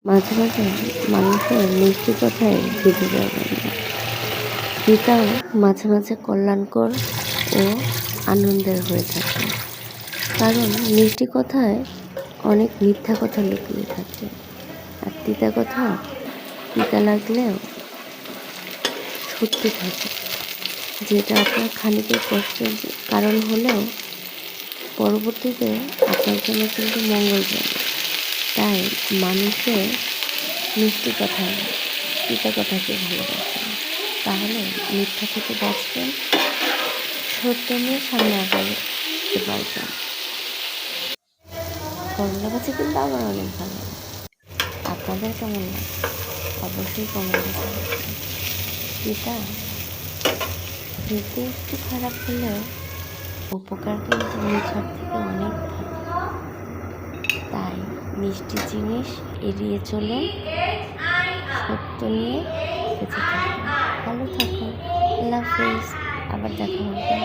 মাঝে মাঝে মানুষের মিষ্টি কথায় জিতে যাবেন না। পিতাও মাঝে মাঝে কল্যাণকর ও আনন্দের হয়ে থাকে, কারণ মিষ্টি কথায় অনেক মিথ্যা কথা লুকিয়ে থাকে। আর তিতা কথা তিতা লাগলেও সত্যি থাকে, যেটা আপনার খানিকের কষ্টের কারণ হলেও পরবর্তীতে আপনার জন্য কিন্তু মঙ্গলজনক। তাই মানুষের মিষ্টি কথা তিতা কথাকে ভালোবাসেন, তাহলে মিথ্যা থেকে বাঁচবেন, সত্য নিয়ে সামনে আগাতে পারবেন। করলা ভাজি কিন্তু আমার অনেক ভালো লাগে। আপনাদের কেমন লাগে অবশ্যই কমেন্টে জানাবেন। তিতা খেতে একটু খারাপ হলেও উপকার কিন্তু মিঠার থেকে অনেক ভালো। তাই মিষ্টি জিনিস এড়িয়ে চলুন, সত্য নিয়ে বেঁচে থাকুন, ভালো থাকুন। আল্লাহ হাফেজ, আবার দেখা হবে।